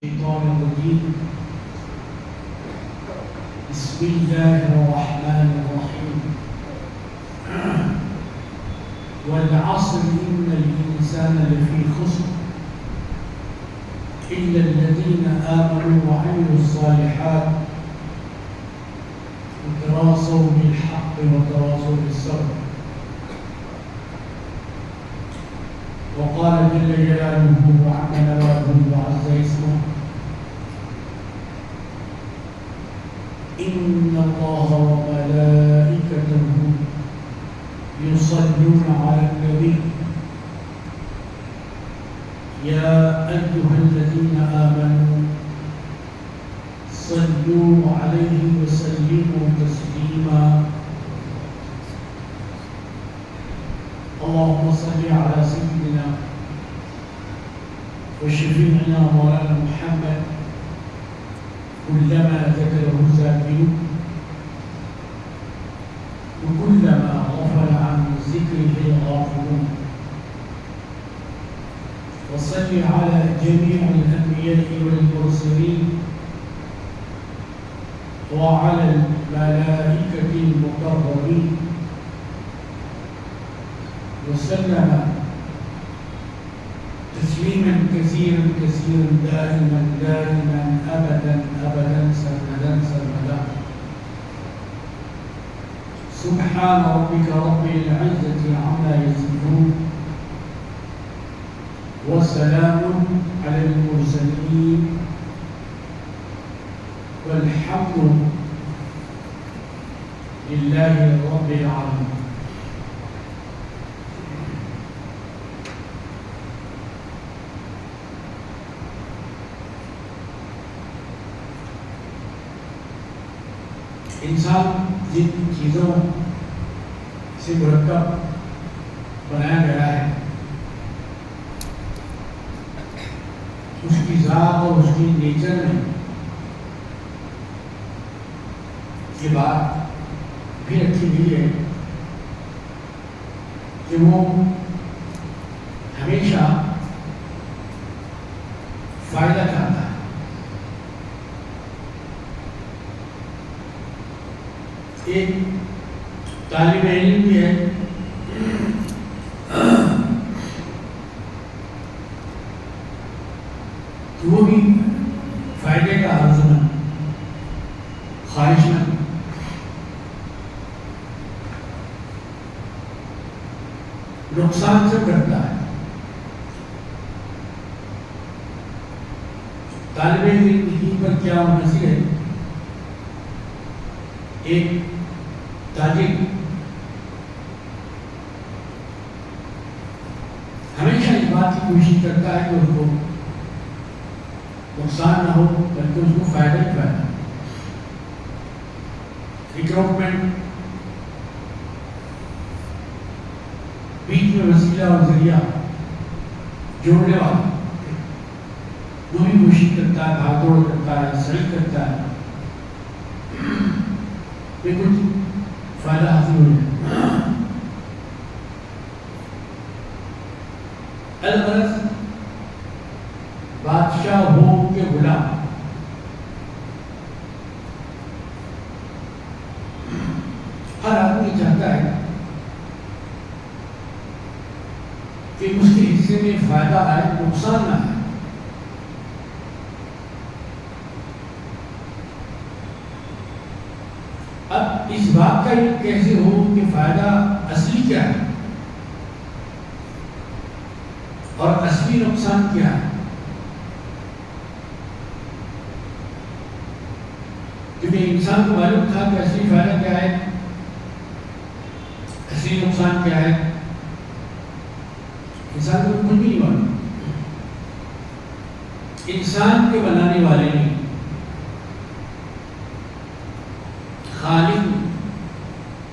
الشيطان الرجيم. بسم الله الرحمن الرحيم. والعصر إن الإنسان لفي خسر إلا الذين آمنوا وعملوا الصالحات وتواصوا بالحق وتواصوا بالصبر. وقال جل جلاله وعم نواله وعز اسمه إن الله وملائكته يصلون على النبي يا أيها الذين آمنوا صلوا عليه وسلموا تسليما. اللهم صل على سيدنا وشفيعنا مولانا محمد كلما ذكره الذاكرون وكلما غفل عن ذكره الغافلون. وصل على جميع الأنبياء والمرسلين وعلى الملائكة المقربين وسلم تسليما كثيرا كثيرا دائما دائما أبدا أبدا سرمدا سرمدا. سبحان ربك رب العزة عما يصفون وسلام على المرسلين والحمد لله رب العالمين. انسان جن چیزوں سے مرکب بنایا گیا ہے اس کی ذات اور اس کی نیچر میں یہ بات بھی رکھی گئی ہے کہ وہ ہمیشہ فائدہ چاہتا ہے. ایک طالب علم بھی ہے کہ وہ بھی فائدے کا آرزومند خواہشمند نقصان سے کرتا ہے. طالب علم کی پر کیا منحصر ہے؟ ایک تاجر ہمیشہ اس بات کی کوشش کرتا ہے کہ اس کو نقصان نہ ہو بلکہ اس کو فائدہ ہی فائدہ. ریکروٹمنٹ بیچ میں وسیلہ اور ذریعہ جوڑنے والا وہ بھی کوشش کرتا ہے، بھاگ دوڑ کرتا ہے، صحیح کرتا ہے کہ کچھ فائدہ حاصل ہو جائے. الغرض بادشاہ ہو کے غلام ہر آدمی چاہتا ہے کہ اس کے حصے میں فائدہ آئے، نقصان نہ آئے. اب اس بات کا یہ کیسے ہو کہ فائدہ اصلی کیا ہے اور اصلی نقصان کیا ہے؟ کیونکہ انسان کو معلوم تھا کہ اصلی فائدہ کیا ہے، اصلی نقصان کیا ہے. انسان کو کچھ بھی نہیں معلوم. انسان کے بنانے والے نے، خالق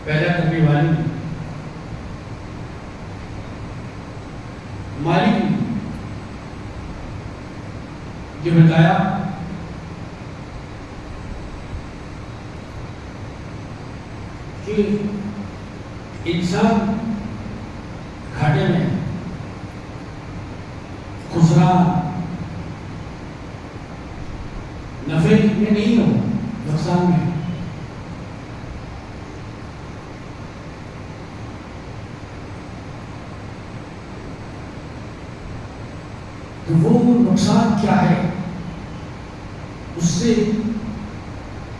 پیدا کرنے والے نے، مالک نے یہ بتایا کہ انسان گھاٹے میں خسران نفع میں نہیں ہو، نقصان میں. تو وہ نقصان کیا ہے، اس سے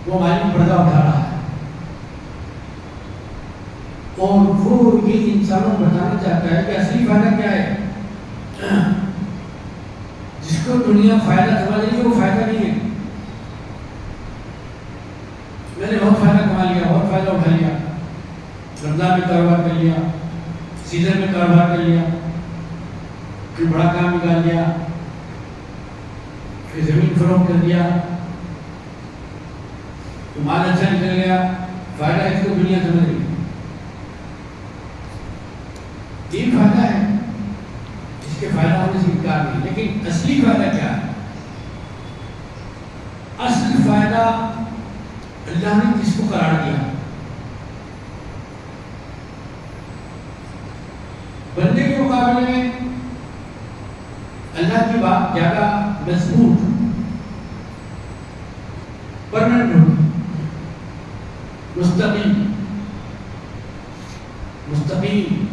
وہ مالک پردہ اٹھا رہا ہے، اور وہ یہ انسانوں کو بتانا چاہتا ہے کہ اصلی فائدہ کیا ہے. جس کو دنیا فائدہ سمجھ رہی ہے وہ فائدہ نہیں ہے. میں نے بہت فائدہ کما لیا، بہت فائدہ اٹھا لیا، رمضان میں کاروبار کر لیا، سیزن میں کاروبار کر لیا، پھر بڑا کام نکال لیا، پھر زمین فروخت کر دیا تو مال اچھا نکل گیا، فائدہ اس کو دنیا سمجھ رہی ہے. یہ فائدہ ہے، اس کے فائدہ ہونے سے انکار نہیں. لیکن اصلی فائدہ کیا ہے؟ اصل فائدہ اللہ نے کس کو قرار دیا؟ بندے کے مقابلے میں اللہ کی بات زیادہ مضبوط، پرمنٹ ہوتی، مستقیم.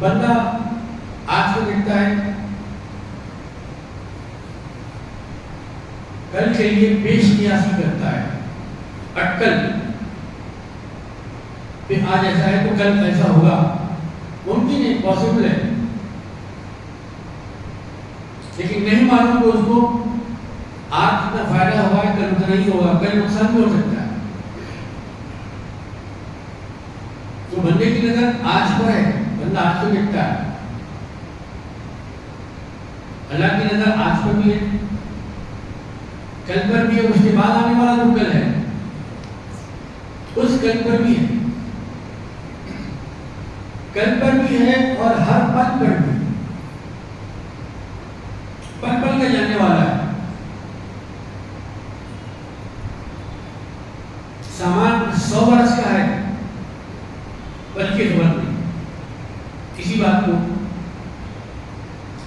بندہ آج کو دیکھتا ہے، کل کے لیے پیش نیازی کرتا ہے، اٹکل پھر آج ایسا ہے تو کل ایسا ہوگا، ممکن ہے، پاسبل ہے. لیکن نہیں معلوم کہ اس کو آج جتنا فائدہ ہوا ہے کل اتنا نہیں ہوگا، کل نقصان بھی ہو سکتا ہے. تو بندے کی نظر آج پر ہے، بندہ آج کو دیکھتا ہے. اللہ کی نظر آج پر بھی ہے، کل پر بھی ہے، اس کے بعد آنے والا جو کل ہے اس کل پر بھی ہے، کل پر بھی ہے، اور ہر پل پر بھی، پل پل کا جاننے والا ہے. سامان 100 برس کا ہے، بلکہ خبر نہیں. اسی بات کو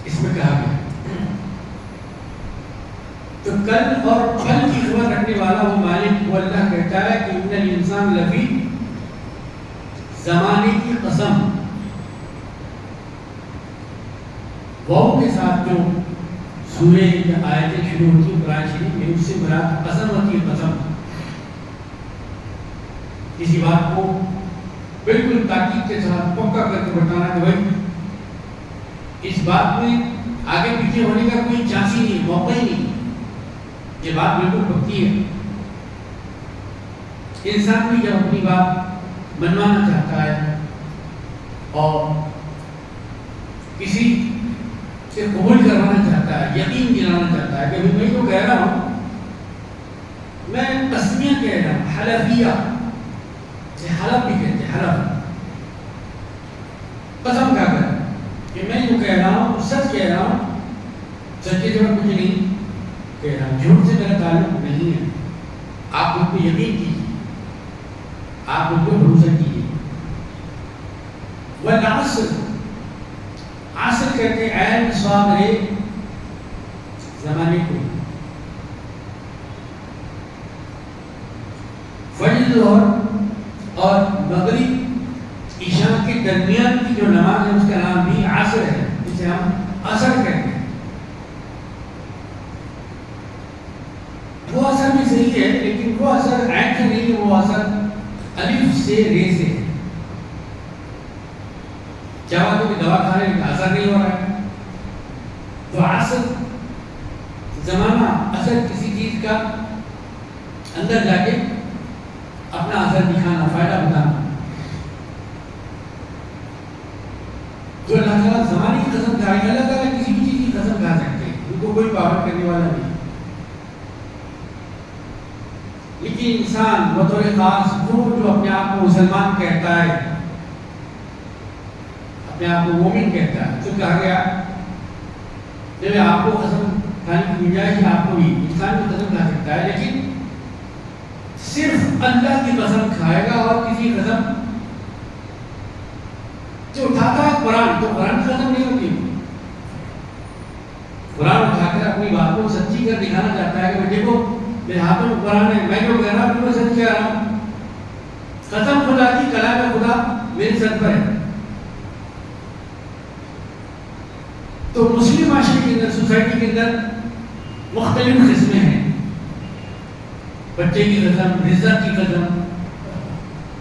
اس میں کہا گیا. تو کل اور پل کی خبر رکھنے والا وہ مالک، وہ اللہ کہتا ہے کہ ان الانسان لفی زمانے کی قسم. واو کے ساتھ جو سورہ یا آیتیں شروع ہوتی ہیں قرآن شریف میں، اس سے مراد قسم ہوتی ہے، قسم. کسی بات کو بالکل تاکید کے ساتھ پکا کر کے بتانا کہ بھائی اس بات میں آگے پیچھے ہونے کا کوئی چانس ہی نہیں، موقع ہی نہیں، یہ بات بالکل پکی ہے. انسان بھی جب اپنی بات منوانا چاہتا ہے اور کسی سے قبول کروانا چاہتا ہے، یقین دلانا چاہتا ہے کہ میں تو کہہ رہا ہوں، میں قسمیہ کہہ رہا ہوں، حلفیہ، حلف بھی کہتے ہیں، حلف قسم کھا کر کہ میں جو کہہ رہا ہوں سچ کہہ رہا ہوں، سچ کے جواب مجھے نہیں کہہ رہا ہوں، جھوٹ سے میرا تعلق نہیں ہے. آپ ان کو یقین کیجیے، آپ ان کو بھروسہ کیجیے. والعصر، عصر کہتے ہیں عین صاد رے، زمانے کو. فجر اور مغرب عشاء کے درمیان کی جو نماز ہے اس کا نام بھی عصر ہے، جسے ہم عصر کہتے ہیں. وہ اثر بھی صحیح ہے، لیکن وہ اثر عین سے نہیں ہے، وہ اثر الف سے رے سے ہے. چاہا تو کہ دوا کھا رہے ہیں اثر نہیں ہو رہا ہے. تو عصر زمانہ، اثر کسی چیز کا اندر جا کے اپنا اثر دکھانا، فائدہ بتانا. تو اللہ تعالیٰ زمانے کی قسم کھا رہے ہیں، اللہ تعالیٰ کسی بھی چیز کی قسم کھا سکتے ہیں، ان کو کوئی پابند کرنے والا نہیں. لیکن انسان بطور خاص وہ جو اپنے آپ کو مسلمان کہتا ہے، اپنے آپ کو مومن کہتا ہے، تو کہا گیا جب آپ کو قسم کھانے کی گنجائش ہے، آپ کو بھی انسان بھی قسم کھا سکتا ہے، لیکن صرف اللہ کی قسم کھائے گا. اور کسی قسم جو اٹھاتا ہے قرآن، تو قرآن کی قسم نہیں ہوتی. قرآن اٹھا کر کر اپنی بات کو سچی کر دکھانا چاہتا ہے کہ دیکھو میرے ہاتھوں میں قرآن ہے، میں جو کہہ رہا ہوں وہ سچ کہہ رہا ہوں، قسم خدا کی کلام خدا میرے سر پر ہے. تو مسلم معاشرے کے اندر، سوسائٹی کے اندر مختلف قسمیں ہیں. بچے کی قسم، عزت کی قسم،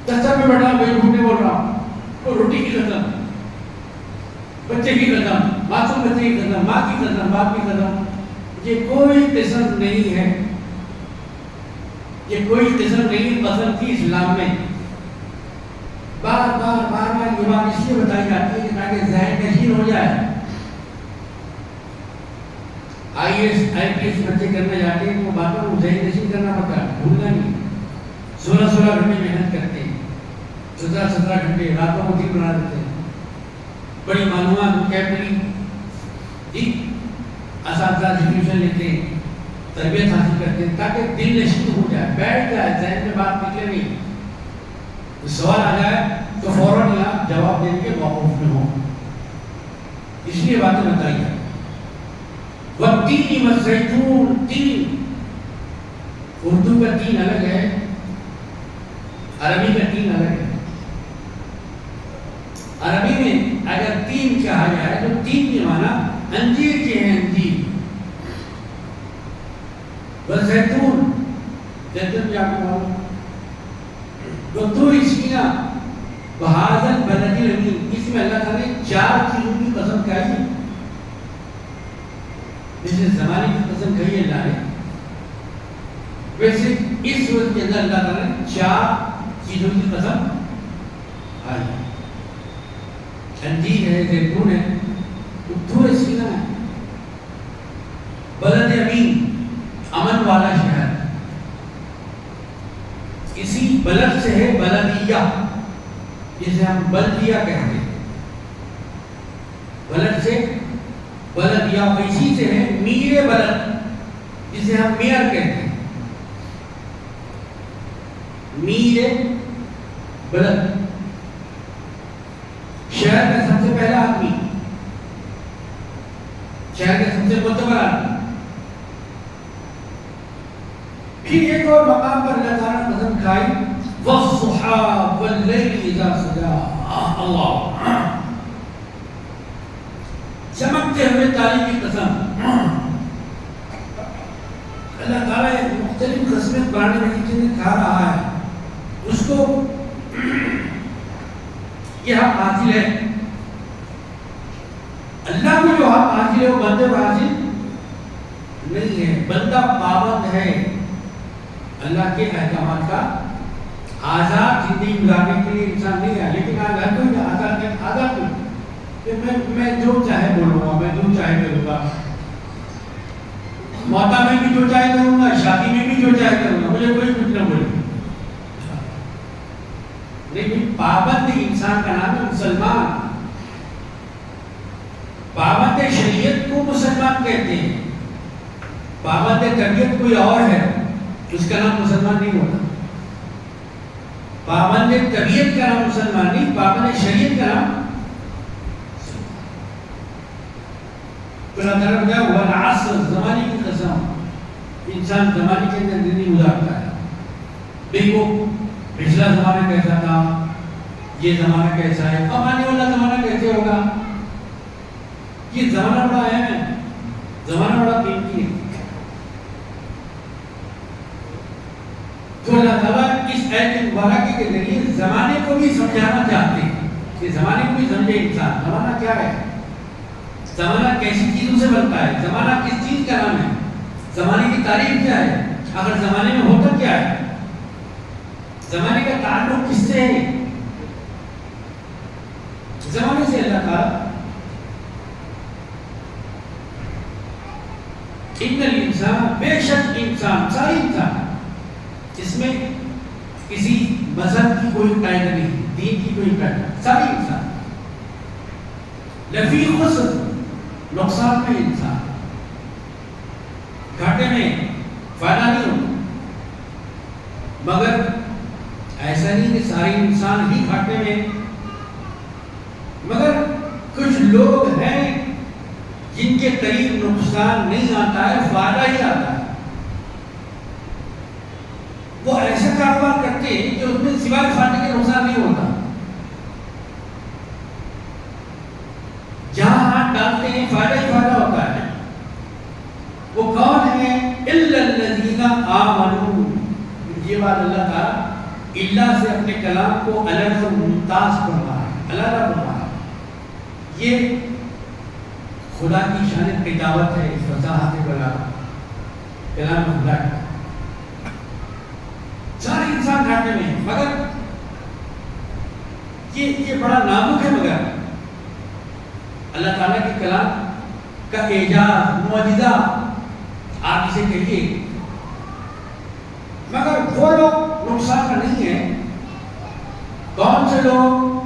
دفتر میں بیٹھا میں جھوٹ نہیں بول رہا ہوں، روٹی کی قسم، بچے کی قسم، معصوم بچے کی قسم، ماں کی قسم، باپ کی قسم. یہ کوئی قسم نہیں ہے، یہ کوئی قسم نہیں قسم کی اسلام میں. بار بار بار بار یہ بات اس لیے بتائی جاتی ہے کہ تاکہ ذہن نشین ہو جائے. IAS IPS بچے کرنے جاتے ہیں تو باتوں کو ذہن نشین کرنا پڑتا ہے، بھولنا نہیں. 16 گھنٹے محنت کرتے ہیں، 17 گھنٹے راتوں کو دن بنا دیتے ہیں، بڑی معلومات کیپری جی اساتذہ ٹیوشن لیتے ہیں، تربیت حاصل کرتے ہیں تاکہ دل نشین ہو جائے، بیٹھ جائے، ذہن میں بات نکلے نہیں. سوال آ جائے تو فوراً آپ جواب دینے کے موقف میں ہوں. اس لیے باتیں بتائی ہے. والتین والزیتون، تین اردو کا تین الگ ہے، عربی کا تین الگ ہے. عربی میں اگر تین کہا جائے تو تین کے معنی انجیر کے ہیں، انجیر. والزیتون، زیتون بھی آپ کو معلوم، والطور سینا وہذا البلد الامین. اس میں اللہ تعالیٰ نے 4 چیزوں کی قسم کھائی ہے. جیسے زمانے کی قسم کہی ہے اللہ نے، ویسے اس صورت کے اندر اللہ تعالیٰ نے 4 چیزوں کی قسم کھائی ہے. انجیر ہے، زیتون ہے، طور سینا ہے، بلد امین، امن والا شہر. اسی بلد سے ہے بلدیہ، جسے ہم بلدیہ کہتے ہیں. بلد سے بلدیہ، اسی سے ہے میر بلد، جسے ہم میئر کہتے ہیں. میر بلد، شہر کا سب سے پہلا آدمی، شہر کا سب سے معتبر آدمی. پھر ایک اور مقام پر اللہ تعالیٰ نے قسم کھائی، والضحى واللیل اذا سجى. اللہ، چمکتے ہوئے تاریخ کی قسم. اللہ تعالیٰ مختلف قسمیں قرآن مجید میں کھا رہا ہے. اس کو یہ حق حاصل ہے، اللہ کو جو حق حاصل ہے وہ بندے کو حاصل نہیں ہے. بندہ پابند ہے اللہ کے احکامات کا. آزاد زندگی گزارنے کے لیے انسان نہیں ہے، لیکن آج ہر کوئی آزاد ہے. آزاد نہیں کہ میں جو چاہے بولوں گا، میں جو چاہے کروں گا، موتا میں بھی جو چاہے کروں گا، شادی میں بھی جو چاہے کروں گا، مجھے کوئی کچھ نہ بولے. لیکن پابند انسان کا نام ہے مسلمان. پابند شریعت کو مسلمان کہتے ہیں. پابند طبیعت کوئی اور ہے، اس کا نام مسلمان نہیں ہوتا. پابند طبیعت کا نام مسلمان نہیں، پابند شریعت کا نام. اللہ تعالیٰ کیا ہوا، والعصر، زمانے کی قسم. انسان زمانے کے اندر زندگی گزارتا ہے. دیکھو پچھلا زمانہ کیسا تھا، یہ زمانہ کیسا ہے، اب آنے والا زمانہ کیسے ہوگا. یہ زمانہ بڑا اہم ہے، زمانہ بڑا قیمتی ہے. تو اللہ تعالیٰ اس آیت مبارکہ کے ذریعے زمانے کو بھی سمجھانا چاہتے ہیں کہ زمانے کو بھی سمجھے انسان. زمانہ کیا ہے، زمانہ کیسی چیزوں سے بنتا ہے، زمانہ کس چیز کا نام ہے، زمانے کی تعریف کیا ہے، اگر زمانے میں ہوتا کیا ہے، زمانے کا تعلق کس سے ہے. زمانے سے اللہ تعالیٰ ان الانسان، بے شک انسان، سارے انسان، اس میں کسی مذہب کی کوئی قید نہیں، دین کی کوئی قید، سارے انسان لفی خسر، نقصان میں انسان، گھاٹے میں، فائدہ نہیں ہوتا. مگر ایسا نہیں کہ سارے انسان ہی گھاٹے میں، مگر کچھ لوگ ہیں جن کے قریب نقصان نہیں آتا ہے، فائدہ ہی آتا ہے، وہ ایسا کاروبار کرتے ہیں کہ اس میں سوائے فائدے کے نقصان نہیں ہوتا. جہاں ہاتھ ڈالتے ہیں فائدہ ہی فائدہ ہوتا ہے. وہ کون ہے؟ الا الذین آمنوا. یہ بات اللہ تعالیٰ اللہ سے اپنے کلام کو الگ اور ممتاز فرما ہے، علیحدہ فرما ہے. یہ خدا کی شان کتابت ہے، اس وضاحت بلاغت کلام خدا کا. سارے انسان گھاٹے میں ہیں، مگر یہ بڑا نازک ہے. مگر اللہ تعالیٰ کے کلام کا اعجاز، معجزہ آپ اسے کہیے، مگر وہ لوگ نقصان کا نہیں ہے. کون سے لوگ؟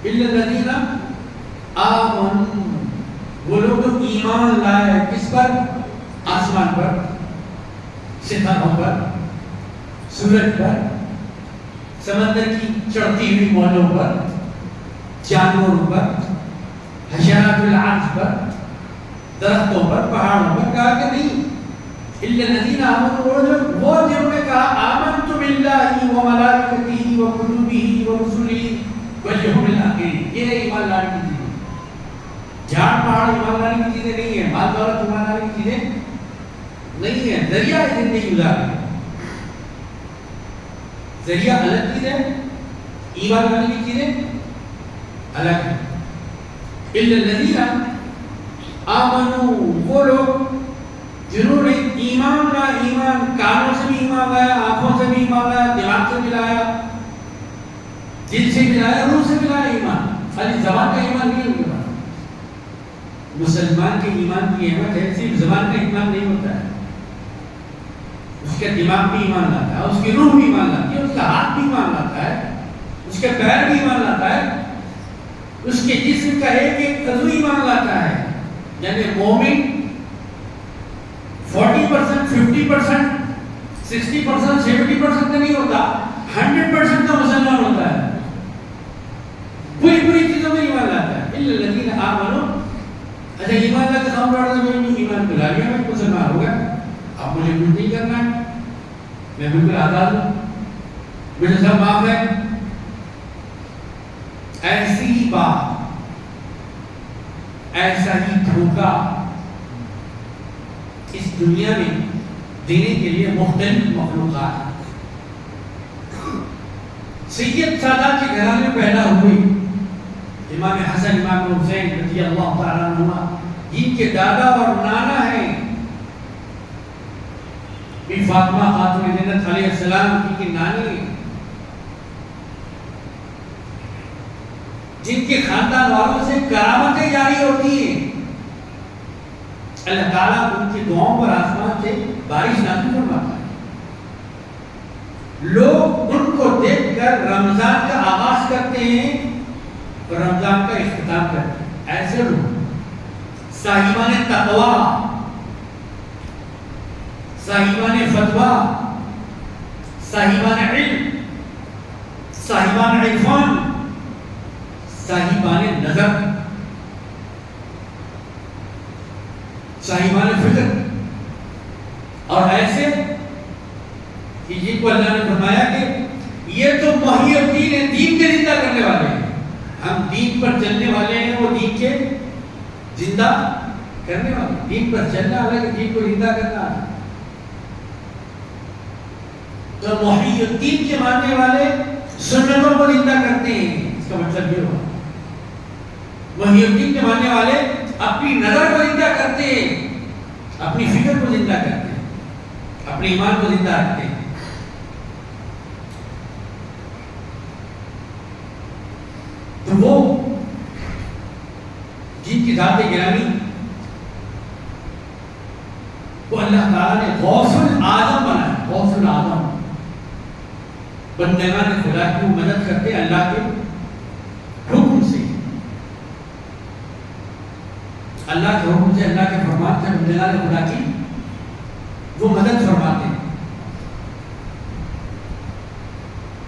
الا الذین آمنوا. وہ لوگ جو ایمان لائے. کس پر؟ آسمان پر، ستاروں پر، سورج پر، سمندر کی چڑھتی ہوئی موجوں پر، جانوروں پر، حشرات العرش پر، درختوں پر، پہاڑوں پر. کہا کہ نہیں، الا الذین آمنوا، وہ جنہوں نے کہا آمنت باللہ وملائکتہ وکتبہ ورسلہ والیوم الآخر. یہ ایمان لانے کی چیزیں، جھاڑ پہاڑ ایمان لانے کی چیزیں نہیں ہیں، مال دولت ایمان لانے کی چیزیں نہیں ہیں. ذریعہ زندگی گزارنے، ذریعہ الگ چیز ہے، ایمان لانے کی چیزیں الگ ہیں. الا الذین آمنوا، وہ لوگ جنہوں نے ایمان لا. ایمان کانوں سے بھی ایمان لایا، آنکھوں سے بھی ایمان لایا، دماغ سے بھی لایا، دل سے بھی لایا، روح سے بھی لایا. ایمان خالی زبان کا ایمان نہیں ہوتا. مسلمان کے ایمان کی اہمیت ہے، صرف زبان کا ایمان نہیں ہوتا ہے. اس کا دماغ بھی ایمان لاتا ہے، اس کی روح بھی ایمان لاتی ہے، اس کا ہاتھ بھی ایمان لاتا ہے، اس کا پیر بھی ایمان لاتا ہے، اس کے جسم کا ایک ایک عضو ایمان لاتا ہے. یعنی مومن 40%، 50%، 60%، 70% نہیں ہوتا، 100% کا مسلمان ہوتا ہے. پوری چیزوں میں ایمان لاتا ہے. الا الذین آمنوا. اچھا ایمان لا کے سامنے پڑھا تھا، میں ایمان پلا لیا، میں مسلمان ہو گیا، اب مجھے کچھ نہیں کرنا ہے، میں بالکل آزاد ہوں، مجھے سب معاف ہے. ایسی ہی بات، ایسا ہی دھوکہ اس دنیا میں دینے کے لیے مختلف مخلوقات. سید سادات کے گھرانے میں پیدا ہوئی امام حسن، امام حسین رضی اللہ تعالیٰ عنہما، جن کے دادا اور نانا ہیں بی فاطمہ خاتون جنت علیہ السلام کی نانی، جن کے خاندان والوں سے کرامتیں جاری ہوتی ہیں. اللہ تعالیٰ ان کی دعاؤں پر آسمان سے بارش نازل فرماتا ہے. لوگ ان کو دیکھ کر رمضان کا آغاز کرتے ہیں اور رمضان کا اختتام کرتے ہیں. ایسے لوگ صاحبان تقویٰ، صاحبان فتویٰ، صاحبان علم، صاحبان عرفان، صاحبان نظر، صاحبان فکر، اور ایسے کہ جن کو اللہ نے فرمایا کہ یہ تو محی الدین ہے، دین کے زندہ کرنے والے ہیں. ہم دین پر چلنے والے ہیں، وہ دین کے زندہ کرنے والے. دین پر چلنا الگ ہے، دین کو زندہ کرنا ہے. تو محی الدین کے ماننے والے سنتوں کو زندہ کرتے ہیں. اس کا مطلب یہ ہوا محی الدین کے ماننے والے اپنی نظر کو زندہ کرتے ہیں، اپنی فکر کو زندہ کرتے ہیں، اپنے ایمان کو زندہ رکھتے ہیں. تو وہ جن کی ذات گرامی وہ اللہ تعالیٰ نے غوث الاعظم بنایا. غوث الاعظم بندگان خدا کی مدد کرتے ہیں اللہ کے حکم سے، اللہ کے حکم سے، اللہ کے فرمان سے بندگان خدا کی وہ مدد فرماتے ہیں.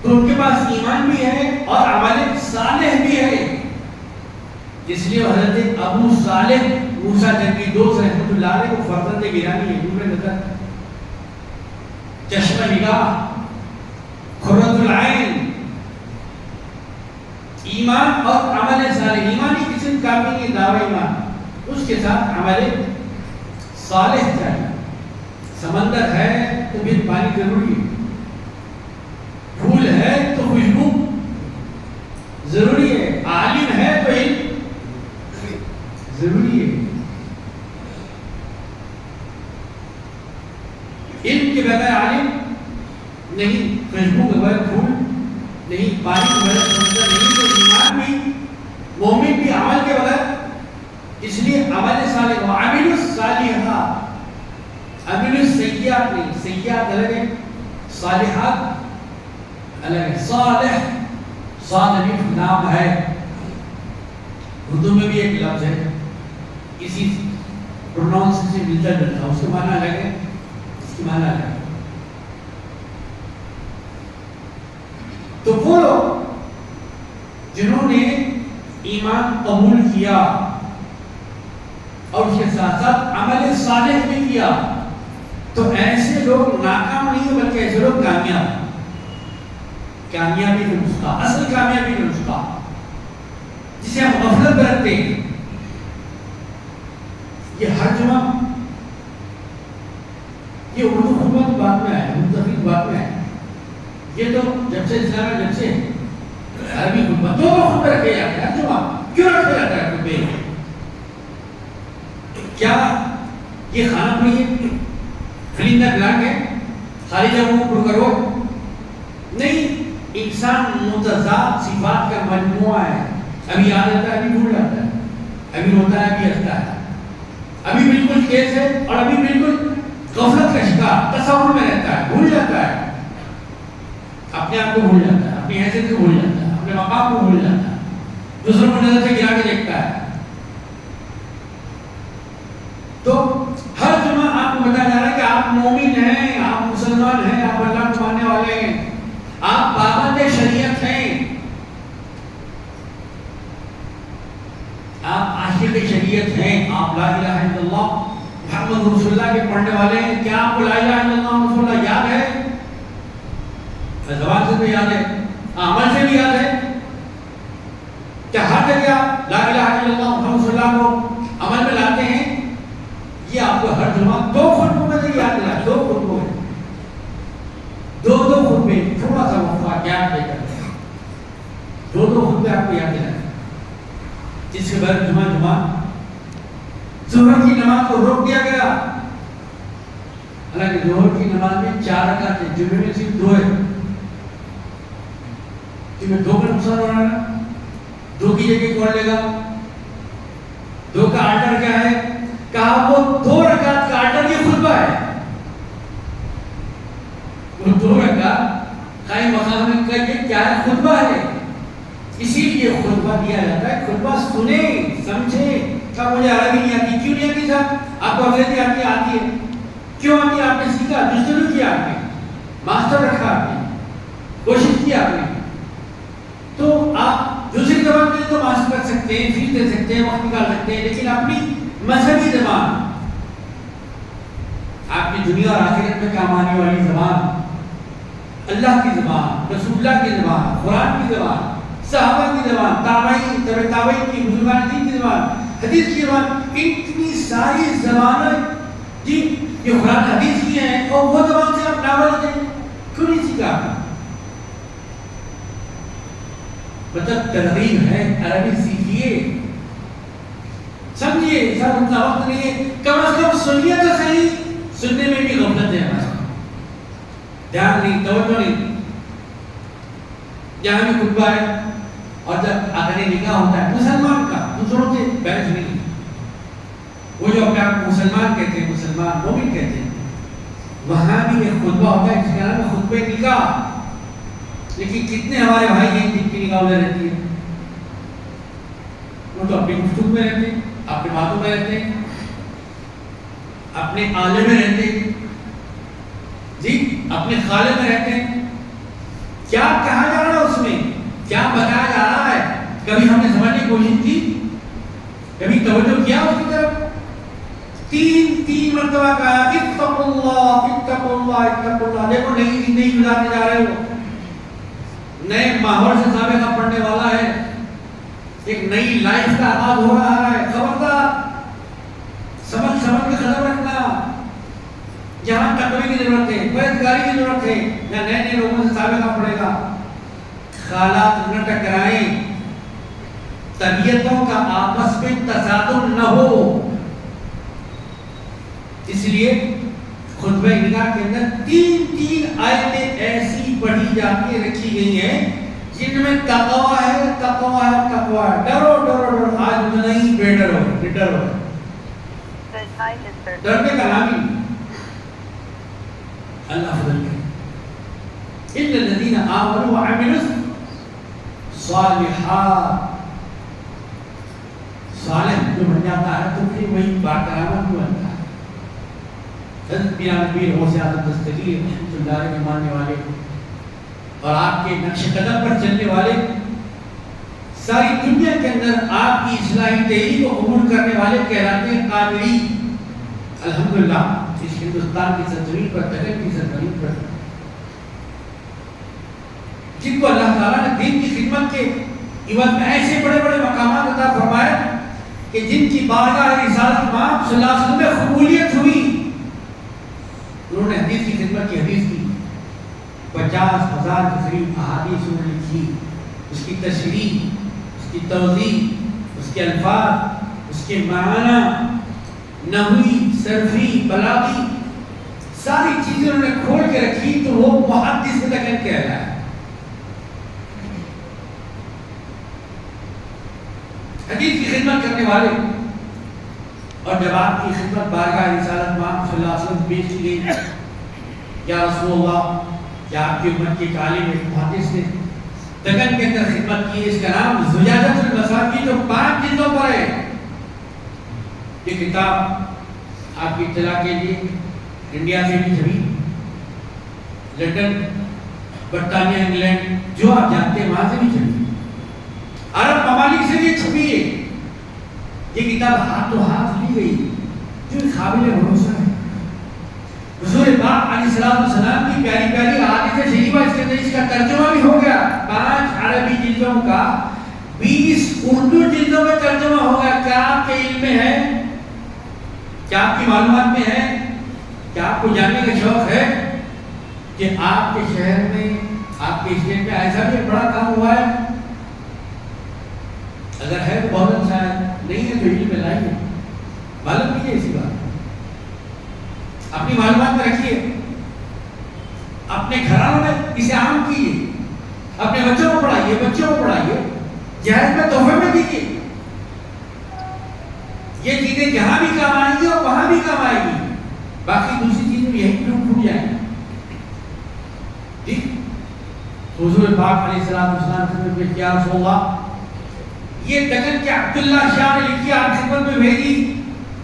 تو ان کے پاس ایمان بھی ہے اور عمل صالح بھی ہے. اس لیے حضرت ابو صالح موسیٰ جنگی دوست رحمۃ اللہ علیہ کو فرزند گرامی ہے، نور نظر، چشمہ نگاہ، قرۃ العین، ایمان اور عمل صالح، ایمانی قسم کافی نہیں، دعوی ایمان، اس کے ساتھ عمل صالح چاہیے۔ سمندر ہے تو پھر پانی ضروری ہے، پھول ہے تو خوشبو ضروری ہے، عالم ہے تو علم ضروری ہے۔ علم کے بغیر عالم نہیں، خوشبو کے بغیر پھول نہیں، پانی کے بغیر سمندر نہیں، تو ایمان بھی مومن بھی عمل کے بغیر۔ اس لیے عمل صالح، وعملوا الصالحات، عمل السیئات نہیں، سیئات الگ ہے، صالحات الگ ہے۔ صالح صاد الف نام ہے، اردو میں بھی ایک لفظ ہے اسی پروناؤنس سے ملتا جلتا، اس کے معنی الگ ہے، اس کی معنی الگ ہے۔ تو وہ لوگ جنہوں نے ایمان قبول کیا اور اس کے ساتھ ساتھ عمل صالح بھی کیا، تو ایسے لوگ ناکام نہیں ہیں بلکہ ایسے لوگ کامیاب۔ کامیابی کا نسخہ، اصل کامیابی کا نسخہ جسے ہم غفلت برتتے ہیں، یہ ہر جمعہ یہ اردو خطبہ کی بات میں آیا، منتخب بات میں آیا، یہ تو جب سے اسلام ہے، جب سے عربی خطبہ دو خطبے رکھے جاتے ہیں، ہر جمعہ کیوں رکھا جاتا ہے خطبے؟ کیا یہ خانہ پوری ہے، خلیندہ بلانک ہے، خالی جگہوں کو پر کرو؟ نہیں، انسان متضاد صفات کا مجموعہ ہے، ابھی یاد رہتا ہے، ابھی بھول جاتا ہے، ابھی روتا ہے، ابھی ہنستا ہے، ابھی بالکل تیز ہے اور ابھی بالکل غفلت کا شکار، تصور میں رہتا ہے، بھول جاتا ہے، اپنے آپ کو بھول جاتا ہے، اپنی حیثیت کو بھول جاتا ہے، اپنے مقام کو بھول جاتا ہے، دوسروں کو نظر سے گرا کے دیکھتا ہے۔ تو ہر جمعہ آپ کو بتایا جا رہا ہے کہ آپ مومن ہیں، آپ مسلمان ہیں، آپ اللہ کو ماننے والے ہیں، آپ پابند شریعت ہیں، آپ عاشق شریعت ہیں، آپ لا الہ الا اللہ محمد رسول اللہ کے پڑھنے والے ہیں۔ کیا آپ کو لا الہ الا اللہ رسول اللہ یاد ہے؟ زبان سے بھی یاد ہے، عمل سے بھی یاد ہے؟ کیا ہر جگہ لا الہ الا اللہ محمد رسول اللہ کو عمل میں لاتے ہیں؟ یہ آپ کو ہر جمعہ دو خطبوں میں سے یاد دلا، دو خطبوں میں، دو خطبے، تھوڑا سا وقفہ گیپ دے کر دو خطبے آپ کو یاد دلائیں، جس کے بعد جمعہ ظہر کی نماز کو روک دیا گیا، حالانکہ ظہر کی نماز میں 4 رکعت ہے، جمعے میں صرف 2 ہے، جمعے 2 کا نقصان ہو رہا ہے، 2 کی جگہ کون لے گا؟ 2 کا آرڈر کیا ہے؟ کہا وہ 2 رکعت کا آرڈر یہ خطبہ ہے، وہ 2 رکعت قائم مقام میں کہ کیا ہے؟ خطبہ ہے، اسی لیے خطبہ دیا جاتا ہے، خطبہ سنیں، سمجھیں۔ کہا مجھے عربی نہیں آتی، کیوں نہیں آتی صاحب؟ آپ کو انگریزی آتی ہے، کیوں آتی ہے؟ آپ نے سیکھا، جستجو کیا آپ نے، ماسٹر رکھا آپ نے، کوشش کی آپ نے، تو آپ دوسری زبان کے لیے تو ماسٹر کر سکتے ہیں، فیس دے سکتے ہیں، وقت نکال سکتے ہیں، لیکن اپنی مذہبی زبان، آپ کی دنیا اور آخرت میں کام آنے والی زبان، اللہ کی زبان، رسول اللہ کی زبان، قرآن کی زبان، صحابہ کی زبان، تابعین، تبع تابعین کی، بزرگان دین کی زبان، حدیث کی زبان، اتنی ساری زبانیں جی یہ قرآن حدیث کی ہیں، اور وہ زبان سے آپ ناول دیں، کیوں نہیں سیکھا؟ مطلب ترغیب ہے، عربی سیکھیے، سمجھیے، سر اتنا وقت نہیں ہے، کم از کم سنیے تو صحیح، سننے میں بھی غفلت ہے ہمارا، دھیان نہیں، توجہ نہیں، جہاں بھی خطبہ ہے اور جب آخر نکاح ہوتا ہے مسلمان کا، دوسروں سے بحث نہیں، وہ جو اپنے آپ کو مسلمان کہتے ہیں، مسلمان مومن کہتے ہیں، وہاں بھی ایک خطبہ ہوتا ہے جس کا نام ہے خطبہ نکاح، لیکن کتنے ہمارے بھائی ہیں جن کی نکاح ادھر رہتی ہے؟ وہ تو اپنی گفتگو میں رہتے ہیں، اپنے باتوں میں رہتے ہیں، اپنے آلے میں رہتے ہیں، جی اپنے خالے میں رہتے ہیں، کیا کہا جا رہا ہے اس میں، کیا بتایا جا رہا ہے؟ کبھی ہم نے سمجھنے کی کوشش کی؟ کبھی توجہ کیا اس کی طرف؟ تین مرتبہ کہا اتقوا اللہ اتقوا اللہ اتقوا اللہ. دیکھو نئی زندگی گزارنے جا رہے ہو, نئے ماحول سے سابقہ پڑھنے والا ہے, ایک نئی لائف کا آغاز ہو رہا ہے. خبردار سمجھ کے قدم رکھنا. جہاں تقوی کی ضرورت ہے, پرہیزگاری کی ضرورت ہے, یا نئے لوگوں سے سابقہ پڑے گا. خیالات نہ ٹکرائیں, طبیعتوں کا آپس میں تصادم نہ ہو. اس لیے خطبہ نکاح کے اندر تین آیتیں ایسی پڑھی جاتی رکھی گئی ہیں جن میں تقویٰ ہے, تقویٰ ہے, تقویٰ ہے. ڈرو ڈرو ڈرو, آج نہیں بے ڈرو, ڈرو. ڈرنے کا نام ہی اللہ فضل کرے. اِنَّ الَّذِينَ آمَنُوا وَعَمِلُوا الصَّالِحَاتِ, صالح جو بن جاتا ہے تو پھر وہی باکرامت بھی بنتا ہے. حضرت میاں پیر غوث اعظم دستگیر رحمۃ اللہ علیہ کے ماننے والے اور آپ کے نقش قدم پر چلنے والے, ساری دنیا کے اندر آپ کی اصلاحی تحریک کو قبول کرنے والے کہلاتے ہیں قادری. الحمدللہ اس ہندوستان کی سرزمین پر, دکن کی سرزمین پر, جن کو اللہ تعالیٰ نے دین کی خدمت کے عوض میں ایسے بڑے بڑے مقامات عطا فرمائے کہ جن کی بارگاہ رسالت مآب صلی اللہ علیہ وسلم میں قبولیت ہوئی. انہوں نے حدیث کی خدمت کی, حدیث کی 50,000 کے قریب احادیث انہوں نے لکھی. اس کی تشریح, اس کی توضیح, اس کے الفاظ, اس کے معنی, نحوی, صرفی, بلاغی, ساری چیزیں انہوں نے کھول کے رکھی. تو وہ محدث دکن کہہ رہا ہے, حدیث کی خدمت کرنے والے. اور جب آپ کی خدمت بارگاہ رسالت مآب صلی اللہ علیہ وسلم پیش کی گئی, یا رسول اللہ, یا آپ کی امت کے عالم ایک محدث نے دکن کے اندر خدمت کی. اس کا نام زجاجۃ المساکی, جو 5 جلدوں پر ہے. یہ کتاب آپ کی اطلاع کے لیے انڈیا سے بھی چھپی, لندن, برطانیہ, انگلینڈ, جو آپ جانتے ہیں وہاں سے بھی چھپی, عرب ممالک سے بھی چھپی ہے. یہ کتاب ہاتھوں ہاتھ لی گئی, جو قابل بھروسہ ہے. حضور پاک علیہ السلام کی پیاری پیاری احادیث شریفہ اس کے اندر, اس کا ترجمہ بھی ہو گیا. 5 عربی جلدوں کا 20 اردو جلدوں میں ترجمہ ہو گیا. کیا آپ کے علم میں ہے, کیا آپ کی معلومات میں ہے, کیا آپ کو جاننے کا شوق ہے کہ آپ کے شہر میں, آپ کے اسٹیٹ میں ایسا بھی بڑا کام ہوا ہے؟ اگر ہے تو بہت اچھا ہے, نہیں ہے تو علم میں لائیے, معلوم کیجیے اسی بات. اپنی معلومات میں رکھیے, اپنے گھرانوں میں اسے عام کیجیے, اپنے بچوں کو پڑھائیے, بچوں کو پڑھائیے, جہیز میں تحفے میں دیجیے. یہ چیزیں جہاں بھی کام آئیں گی اور وہاں بھی کام آئے گی. باقی دوسری چیزیں یہی ٹوٹ جائیں گی. ٹھیک, حضور پاک علیہ السلام نے کیا رسول اللہ, یہ دکن کے عبداللہ شاہ نے لکھی, آپ خدمت میں بھیجی,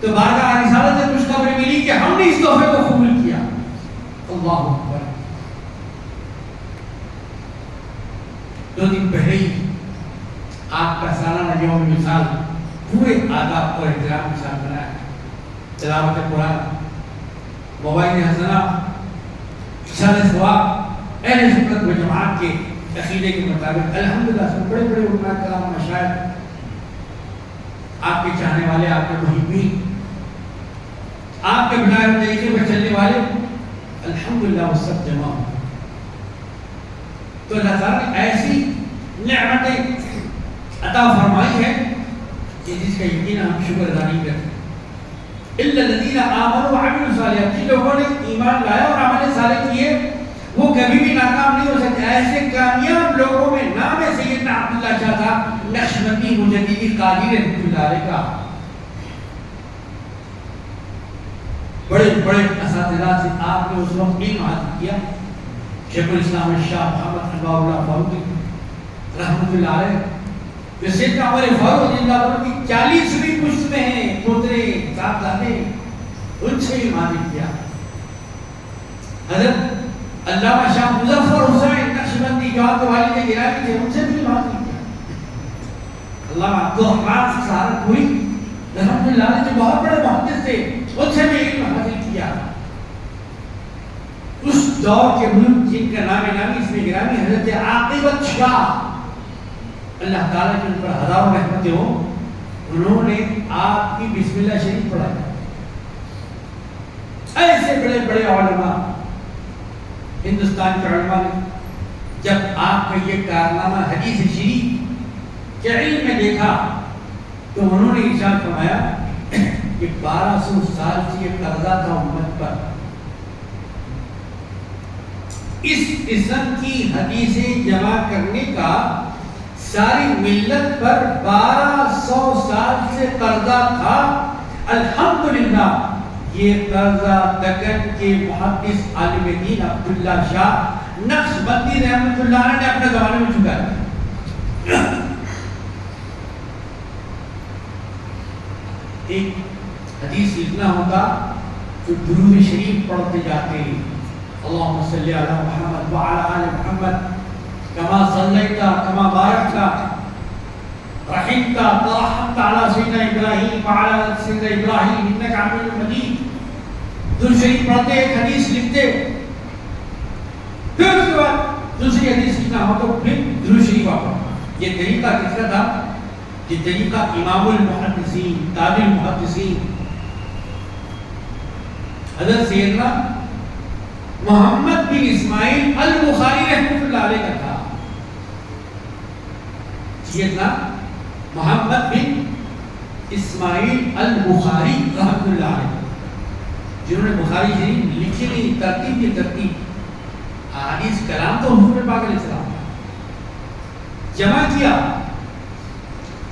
تو بارگاہ رسالت سے خوشخبری ملی کہ ہم نے اس تحفے کو قبول کیا. اللہ اکبر. 2 دن پہلے ہی آپ کا سالانہ یوم مثال پورے آداب اور احترام کے ساتھ بنایا. تلاوت قرآن, موائد حسنہ, اشارہ ثواب, اہل سنت و جماعت کے عقیدے کے مطابق. الحمدللہ سب بڑے بڑے علماء کرام, مشائخ, آپ کے چاہنے والے, آپ کے محبین, آپ کے بنائے ہوئے طریقے پر چلنے والے, الحمدللہ وہ سب جمع ہو. تو اللہ تعالیٰ نے ایسی نعمتیں عطا فرمائی ہے کہ جس کا یقین ہم شکر ادا نہیں کرتے. اِلَّا الَّذِينَ آمَنُوا وَعَمِلُوا الصَّالِحَاتِ, جن لوگوں نے ایمان لایا اور عمل صالح کیے وہ کبھی بھی ناکام نہیں ہو سکتے. ایسے کامیاب لوگوں میں نام سیدنا عبداللہ شاہ صاحب نقشبندی مجددی قادری رحمۃ اللہ علیہ کا. بڑے بڑے اساتذہ سے آپ نے اس وقت علم حاصل کیا. شیخ الاسلام شاہ محمد انواع اللہ فاروقی رحمۃ اللہ علیہ, جو سیدنا عمر فاروق رضی اللہ عنہ کی 40ویں پشت میں ہیں, پوترے صاحبزادے, ان سے علم حاصل کیا. حضرت علامہ شاہ مظفر حسین نقشبندی جو آپ کے والد گرامی تھے, ان سے بھی علم حاصل کیا. علامہ عبدالرحمن سہارنپوری رحمۃ اللہ علیہ جو بہت بڑے محدث تھے، ان سے بھی علم حاصل کیا. اس دور کے ملک جن کا نام نامی اس میں گرامی حضرت عاقبت شاہ، اللہ تعالیٰ کی ان پر ہزاروں رحمتیں ہوں، انہوں نے آپ کی بسم اللہ شریف پڑھایا. ایسے بڑے بڑے علماء ہندوستان کے علماء نے جب آپ کا یہ کارنامہ حدیث شریف کے علم میں دیکھا تو انہوں نے ارشاد فرمایا کہ 1200 سال سے یہ قرضہ تھا امت پر. اس قسم کی حدیثیں جمع کرنے کا ساری ملت پر 1200 سال سے قرضہ تھا. الحمدللہ یہ قرضہ دکن کے محدث عالم دین عبداللہ شاہ نقشبندی رحمۃ اللہ علیہ نے اپنے زمانے میں چکا. ایک حدیث لکھنا ہوتا تو درود شریف پڑھتے جاتے، اللہم صلی علی محمد وعلی آل محمد کما صلیت کما بارکت رحمت ترحمت علی سیدنا ابراہیم وعلی آل سیدنا ابراہیم انک حمید مجید. درود شریف پڑھتے، ایک حدیث لکھتے، پھر اس کے بعد دوسری حدیث لکھنا ہو تو پھر درود شریف پڑھو. یہ طریقہ کس کا تھا؟ یہ طریقہ امام المحدثین تاج المحدثین حضرت سیدنا محمد بن اسماعیل البخاری رحمۃ اللہ علیہ کا تھا. سیدنا محمد بن اسماعیل البخاری رحمۃ اللہ علیہ جنہوں نے بخاری شریف لکھی نہیں، ترتیب کی ترتیب حدیث کلام تو حضور پاک علیہ السلام جمع کیا،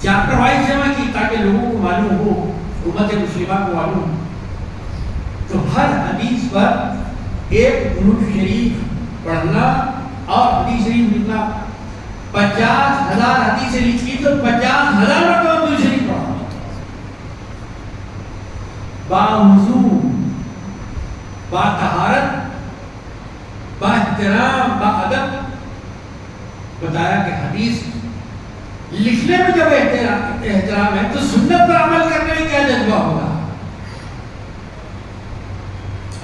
چیپٹر وائز جمع کی تاکہ لوگوں کو معلوم ہو، امت مسلمہ کو معلوم ہو. تو ہر حدیث پر ایک درود شریف پڑھنا اور حدیث شریف لکھنا. 50,000 حدیثیں لکھی تو 50,000 مرتبہ درود شریف پڑھا، باوضو، با طہارت، با احترام، با ادب. بتایا کہ حدیث لکھنے میں جب احترام ہے تو سنت پر عمل کرنے میں کیا جذبہ ہوگا.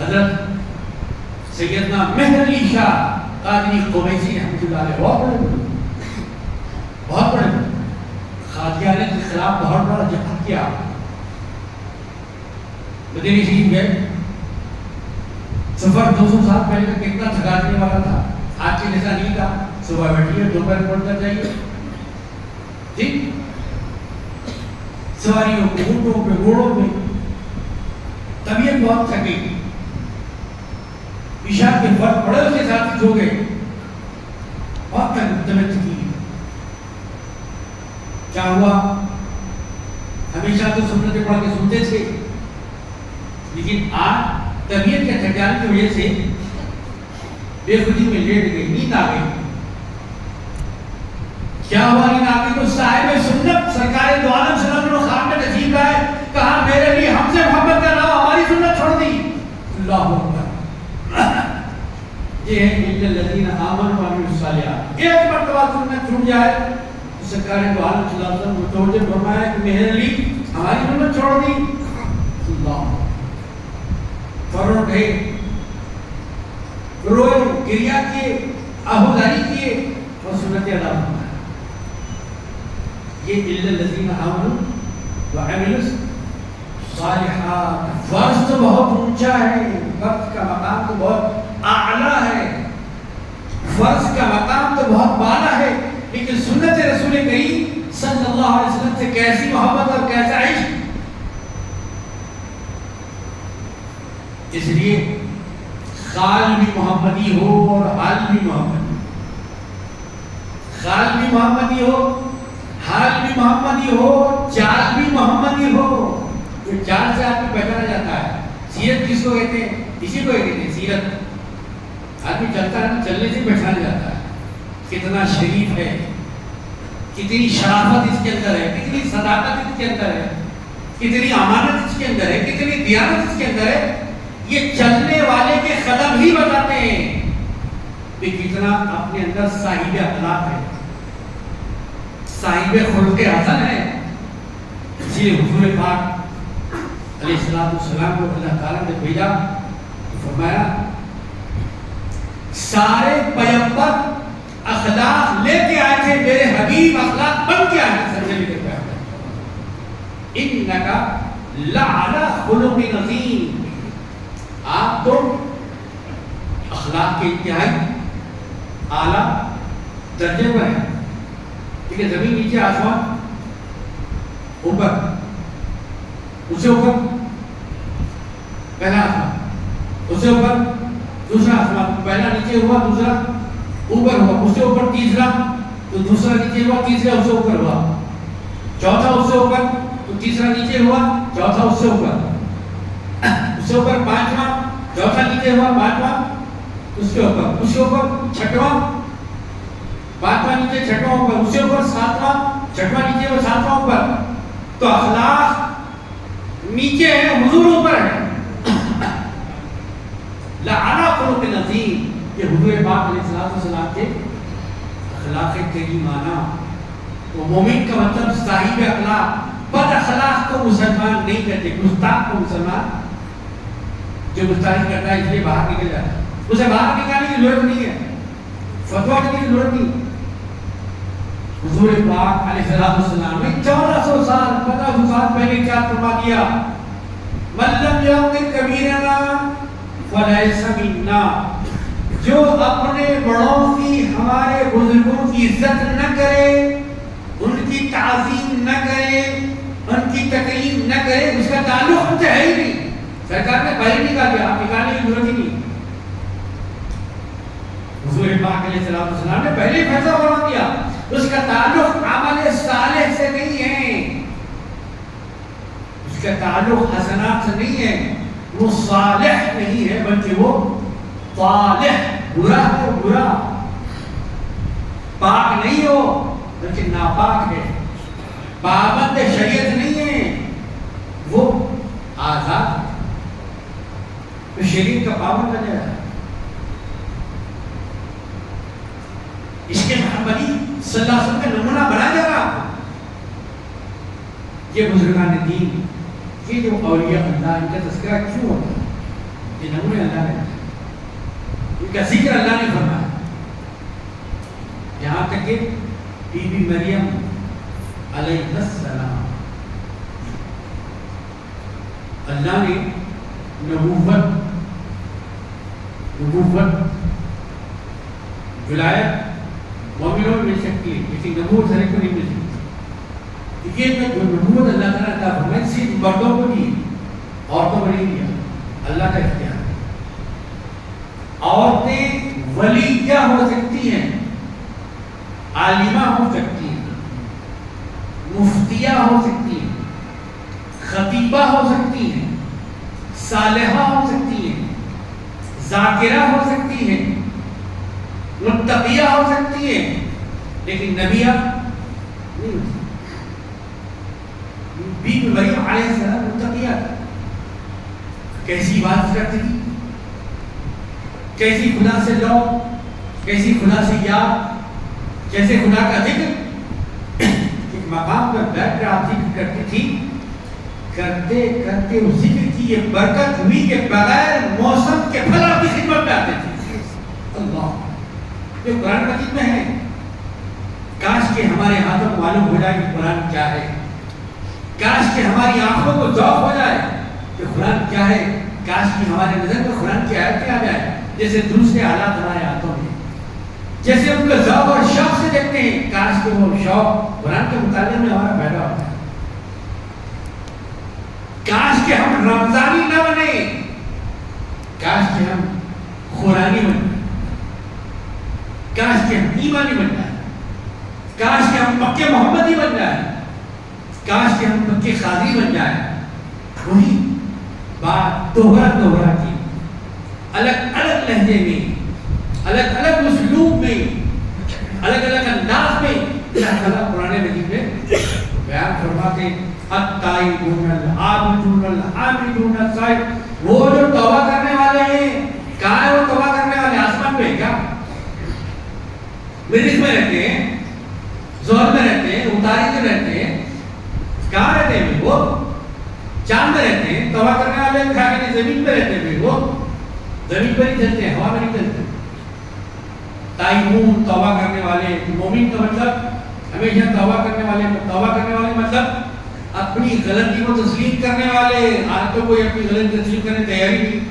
حضرت سیدنا مہر علی شاہ قادری قمیصی رحمۃ اللہ علیہ بہت بڑے قادیانیت کے خلاف بہت بڑا جہاد کیا. مدینہ شریف گئے، سفر 200 سال پہلے کا کتنا تھکا دینے والا تھا. آج کے جیسا نہیں تھا، صبح بیٹھیے دوپہر پڑھنا چاہیے. ٹھیک، سواریوں پہ، اونٹوں پہ، گھوڑوں پہ، طبیعت بہت تھکی. عشاء کے وقت بڑے اس کے ساتھ سو گئے، بہت طبیعت تھکی. کیا ہوا؟ ہمیشہ تو سنتیں پڑھ کے سنتے تھے، لیکن آج طبیعت کے تھک جانے کی وجہ سے بے خودی میں لیٹ گئی، نیند آ گئی. کیا ہوا نیند آ گئی؟ تو صاحب سنت سرکار دو عالم صلی اللہ علیہ وسلم خواب میں نصیب آئے، کہا میرے لیے ہم سے محبت کرنا، ہماری سنت چھوڑ دی. اللہ اکبر. یہ ہے الا الذین آمنوا وعملوا الصالحات. ایک مرتبہ سنت چھوٹ جائے تو سرکار دو عالم صلی اللہ علیہ وسلم متوجہ فرمایا کہ میرے لیے ہماری سنت چھوڑ دی. اللہ فوراً اٹھے، روئے، گریا کیے، آہوزاری کیے اور سنت ادا فرمایا. یہ الا الذین آمنوا وعملوا الصالحات. فرض تو بہت اونچا ہے، وقت کا مقام تو بہت اعلیٰ ہے، فرض کا مقام تو بہت بالا ہے، لیکن سنت رسول کریم صلی اللہ علیہ وسلم سے کیسی محبت اور کیسا عشق. اس لیے خال بھی محمدی ہو اور حال بھی محمدی، خال بھی محمدی ہو، حال بھی محمدی ہو، چال بھی محمدی ہو. جو چال سے آدمی پہچانا جاتا ہے. سیرت کس کو کہتے ہیں؟ اسی کو کہتے ہیں سیرت. آدمی چلتا ہے، چلنے سے پہچانا جاتا ہے کتنا شریف ہے، کتنی شرافت اس کے اندر ہے، کتنی صداقت اس کے اندر ہے، کتنی امانت اس کے اندر ہے، کتنی دیانت اس کے اندر ہے. یہ چلنے والے کے قدم ہی بتاتے ہیں کہ کتنا اپنے اندر صاحب اخلاق ہے، صاحب خلق حسن ہے. اسی لیے حضور پاک علیہ السلام کو اللہ تعالیٰ نے بھیجا تو فرمایا سارے پیغمبر اخلاق لے کے آئے تھے، میرے حبیب اخلاق بن کے آئے تھے، سمجھے لے کے آئے تھے۔ انک لعلی خلق عظیم، آپ تو اخلاق کے انتہائی اعلیٰ درجے پر ہیں۔ ٹھیک ہے، زمین نیچے، آسمان اوپر، اس سے اوپر پہلا آسمان، اس سے اوپر دوسرا آسمان، پہلا نیچے ہوا، دوسرا اوپر ہوا، اس سے اوپر تیسرا، تو دوسرا نیچے ہوا، تیسرا اس سے اوپر ہوا، چوتھا اس سے اوپر، تو تیسرا نیچے ہوا، چوتھا اس سے اوپر، اس سے اوپر پانچواں، چوتھا نیچے ہوا، پانچواں اس کے اوپر چھٹواں، پانچواں نیچے، چھٹواں اوپر، اس سے اوپر ساتواں، چھٹواں نیچے اور ساتواں اوپر۔ تو اخلاق نیچے ہے، حضور اوپر ہے۔ لعلی خلق عظیم، یہ حضور پاک علیہ السلام کے اخلاق کریمانہ۔ تو مومن کا مطلب صاحب اخلاق، بد اخلاق کو مسلمان نہیں کہتے، گستاخ کو مسلمان، جو گستاخی کرتا ہے اس لیے باہر نکل جاتا ہے، اسے باہر نکالنے کی ضرورت نہیں ہے، فتویٰ دینے کی ضرورت نہیں۔ حضور پاک علیہ السلام نے 1400 سال 1500 سال پہلے کیا فرما دیا؟ من لم یعظم کبیرنا فلیس منا، جو اپنے بڑوں کی، ہمارے بزرگوں کی عزت نہ کرے، ان کی تعظیم نہ کرے، ان کی تکریم نہ کرے، اس کا تعلق ہم سے ہے ہی نہیں۔ سرکار نے پہلے نکال دیا، آپ نکالنے کی ضرورت ہی نہیں۔ حضور پاک علیہ السلام نے پہلے فیصلہ فرما دیا، اس کا تعلق عمل صالح سے نہیں ہے، اس کا تعلق حسنات سے نہیں ہے، وہ صالح نہیں ہے بلکہ وہ صالح، برا ہے، برا، پاک نہیں ہو بلکہ ناپاک ہے، پابند شریعت نہیں ہے، وہ آزاد ہے، تو شریعت کا پابند بن جائے۔ اس کے محمدی صلی اللہ علیہ وسلم کا نمونہ بنا جا رہا۔ یہ بزرگان دین، یہ جو اولیاء اللہ، ان کا تذکرہ کیوں ہوتا ہے؟ یہ نمونے اللہ نے، ان کا ذکر اللہ نے فرمایا، یہاں تک کہ بی بی مریم علیہ السلام، اللہ نے نبوت ولایت مومنوں میں مل سکتی ہے، لیکن نبوت ہر ایک کو نہیں مل سکتی۔ یہ جو نبوت اللہ تعالیٰ کا فرمایا صرف مردوں کو دی، عورتوں کو نہیں دیا، اللہ کا اختیار ہے۔ عورتیں ولیہ ہو سکتی ہیں، عالمہ ہو سکتی ہیں، مفتیہ ہو سکتی ہیں، خطیبہ ہو سکتی ہیں، صالحہ ہو سکتی ہیں، ذاکرہ ہو سکتی ہیں، متقیہ ہو سکتی ہے، لیکن نبیہ نہیں ہو سکتی۔ بی بی مریم علیہ السلام متقیہ کیسی بات کرتی تھی، کیسی خدا سے لو، کیسی خدا سے یاد، کیسے خدا کا ذکر، ایک مقام پر بیٹھ کر آپ ذکر کرتی تھی، کرتے کرتے اس ذکر کی یہ برکت ہوئی کہ بغیر موسم کے پھل آپ کی خدمت میں آتے تھے۔ اللہ، جو قرآن مجید میں ہے، کاش کہ ہمارے ہاتھوں کو معلوم ہو جائے کہ قرآن کیا ہے، کاش کہ ہماری آنکھوں کو ذوق ہو جائے کہ قرآن کیا ہے، کاش کہ ہمارے نظر میں قرآن کی آیت آ جائے، جیسے دوسرے حالات ہمارے ہاتھوں میں، جیسے ان کو ذوق اور شوق سے دیکھتے ہیں، کاش کہ وہ شوق قرآن کے مطالعے میں ہمارا پیدا ہوتا ہے۔ کاش کہ ہم رمضانی نہ بنے، کاش کہ ہم قرآنی بنے، کاش کہ ہم ایمانی بن جائیں، کاش کہ ہم پکے محمدی بن جائیں، کاش کہ ہم پکے قاضی بن جائیں۔ وہی بات دوہرا کی، الگ الگ لہجے میں، الگ الگ اسلوب میں، الگ الگ انداز میں اللہ تعالیٰ قرآن مجید میں بیان فرماتے ہیں۔ التائبون العابدون الحامدون السائحون، وہ جو توبہ کرنے والے ہیں، کہاں ہے وہ توبہ کرنے والے؟ آسمان پہ کیا؟ مریخ میں رہتے ہیں، زہر میں رہتے ہیں، اتاری میں رہتے ہیں، کہاں رہتے ہیں وہ؟ چاند میں رہتے ہیں، رہتے پھر وہ زمین پر ہی چلتے ہیں، ہوا میں نہیں چلتے. تائبون توبہ کرنے والے. مومن کا مطلب ہمیشہ توبہ کرنے والے. توبہ کرنے والے مطلب اپنی غلطی کو تسلیم کرنے والے. آج تو کوئی اپنی غلطی تسلیم کرنے تیاری نہیں.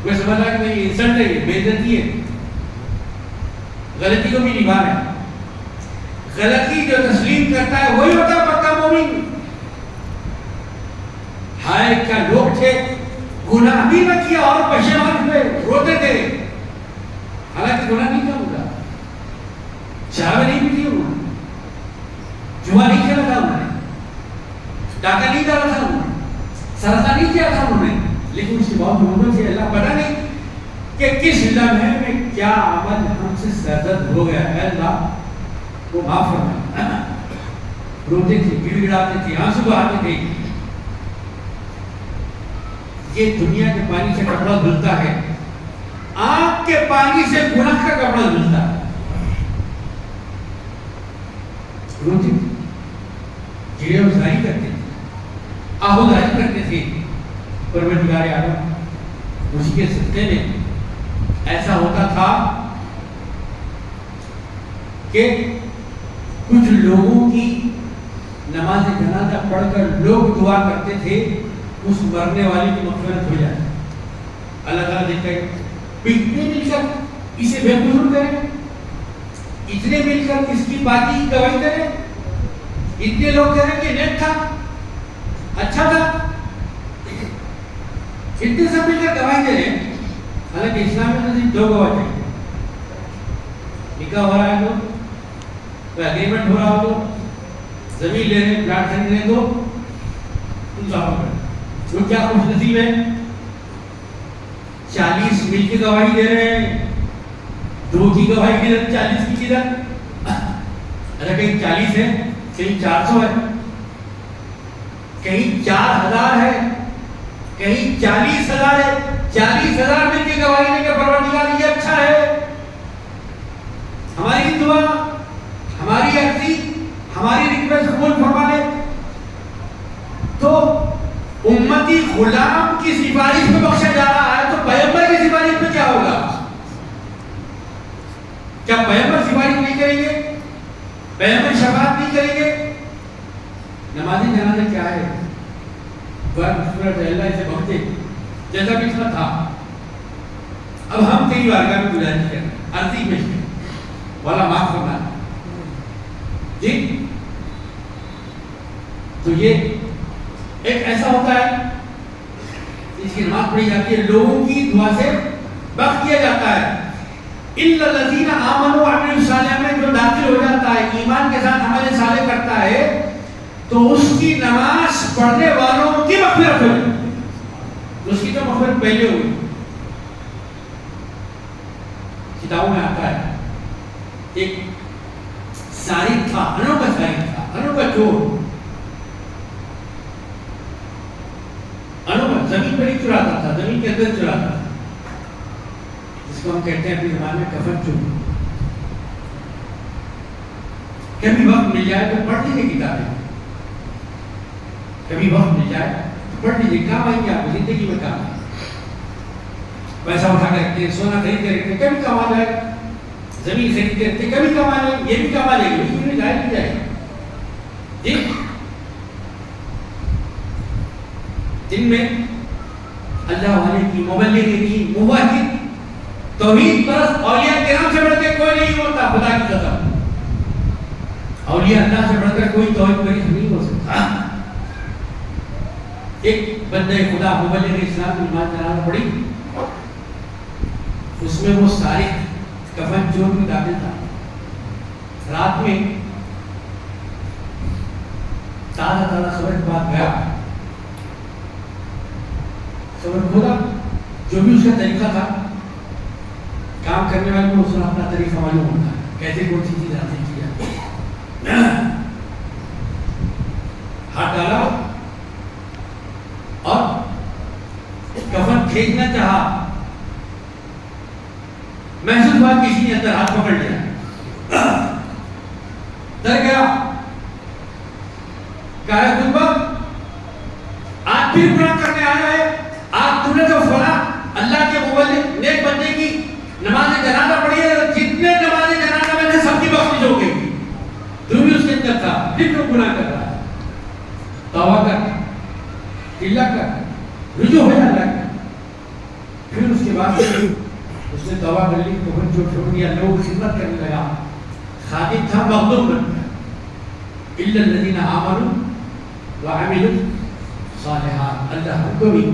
وہ سمجھا کہ نہیں انسلٹ ہے، بے عزتی ہے. غلطی کو بھی نبھانا ہے. غلطی جو تسلیم کرتا ہے وہی ہوتا ہے پکا مومن. ہائے کیا لوگ تھے گناہ بھی نہ کیا اور پشیمان ہوئے روتے تھے، حالانکہ گناہ نہیں کیا ہوگا. شراب نہیں پی انہوں نے، جوا نہیں کھیلا تھا انہوں نے، ڈاکہ نہیں ڈالا تھا انہوں نے، سرقہ نہیں کیا تھا انہوں نے، لیکن اس کے بعد محمد سے اللہ پتہ نہیں کہ کس لمحے میں کیا عمل ہم سے سرزد ہو گیا. اے اللہ وہ معاف فرما. روتے تھے، گڑ گڑاتے تھے، آنسو بہاتے تھے. یہ دنیا کے پانی سے کپڑا دھلتا ہے، آنکھ کے پانی سے گناہ کا کپڑا دھلتا ہے. روتے تھے، جیڑے ازاری کرتے تھے، آہوداری کرتے تھے. پروردگار عالم اسی کے صدقے میں ایسا ہوتا تھا کہ کچھ لوگوں کی نماز جنازہ پڑھ کر لوگ دعا کرتے تھے اس مرنے والے کی مغفرت ہو جائے. اللہ تعالیٰ دیکھتا ہے اتنے مل کر اسے بے قصور کریں، اتنے مل کر اس کی باقی کی گواہی کریں، اتنے لوگ کہہ رہے کہ نیک تھا، اچھا تھا، اتنے سب مل کر گواہی دے رہے ہیں. حالانکہ اسلام میں تو صرف 2 گواہ چاہیے. نکاح ہو رہا ہے تو کوئی اگریمنٹ ہو رہا ہو تو زمین لے رہے ہیں، پلاٹ خرید رہے ہیں تو ان صاحب کریں. وہ کیا خوش نصیب ہے 40 مل کے گواہی دے رہے ہیں. 2 کی گواہی کی ضرورت 40 کی ضرورت. اچھا کہیں 40 ہے، کہیں 400 ہے، کہیں 4000 ہے، کہیں 40,000 ہے. 40,000 مل کے گواہی دے کے پروردگار یہ اچھا ہے. ہماری دعا، ہماری عرضی، ہماری ریکویسٹ قبول فرما لے تو امتی غلام کی سفارش میں بخشا جا رہا ہے، تو پیغمبر کی سفارش میں کیا ہوگا؟ کیا پیغمبر سفارش نہیں کریں گے؟ پیغمبر شفاعت نہیں کریں گے؟ نماز جنازہ کیا ہے؟ اللہ اسے بخشے جیسا بھی اس میں تھا. اب ہم تیری بارگاہ میں گزارش کریں، عرضی پیش کریں، والا معاف کرنا جی. تو یہ ایک ایسا ہوتا ہے اس کی نماز پڑھی جاتی ہے، لوگوں کی دعا سے بخش کیا جاتا ہے. الا الذین آمنوا وعملوا الصالحات میں جو داخل ہو جاتا ہے، ایمان کے ساتھ عمل صالح کرتا ہے، تو اس کی نماز پڑھنے والوں کی مغفرت ہوئی. اس کی تو مغفرت پہلے ہوئی. کتابوں میں آتا ہے ایک سارق تھا، انوکھا سارق تھا، انوکھا چور، انوکھا زمین پر ہی چراتا تھا، زمین کے اندر چراتا تھا، جس کو ہم کہتے ہیں اپنی زبان میں کفن چور. کبھی وقت مل جائے تو پڑھ لیجیے کتابیں، کبھی وقت مل جائے تو پڑھ لیجیے، کام آئیں گے آپ کو زندگی میں. کام پیسہ اٹھا کے رکھتے ہیں، سونا خرید کے رکھتے ہیں، کبھی کام آ جائے. زمین خرید کے رکھتے ہیں، کبھی کام آ جائے، یہ بھی کام آ جائے گی، یہ بھی ظاہر نہیں جائے گا جی. دن میں اللہ والے کی مبلغ دین، موحد، توحید پرست اولیاء کرام سے بڑھ کے کوئی نہیں ہوتا. خدا کی قسم اولیاء اللہ سے بڑھ کر کوئی توحید پرست نہیں ہو سکتا. ایک بندہ خدا مبلغ اسلام کی نماز جنازہ پڑھی، اس میں وہ سارے کفن چور میں داخل تھا. رات میں تازہ خبر کے بعد گیا، خبر کھولا، جو بھی اس کا طریقہ تھا کام کرنے والے کو اس نے اپنا طریقہ معلوم ہوتا ہے کیسے کون سی چیز حاصل کی جاتی ہے. ہاتھ ڈالا اور کفن کھینچنا چاہا، محسوس ہوا کسی نے اندر ہاتھ پکڑ لیا، ڈر گیا، کہا خطبہ آج پھر گناہ کرنے آیا ہے. دل کو گناہ کر رہا ہے، توبہ کر، اللہ کر، رجوع ہو جا اللہ کا. پھر اس کے بعد اس نے توبہ کر لی، تو جو چھوڑ دیا، لوگ خدمت کرنے لگا، خادم تھا، مخدوم بن گیا. الا الذين آمنوا وعملوا الصالحات، اللہ ہم کو بھی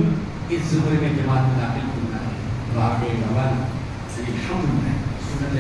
اس زمرے میں جماعت میں داخل کرنا ہے. واقعی الحمد للہ سنت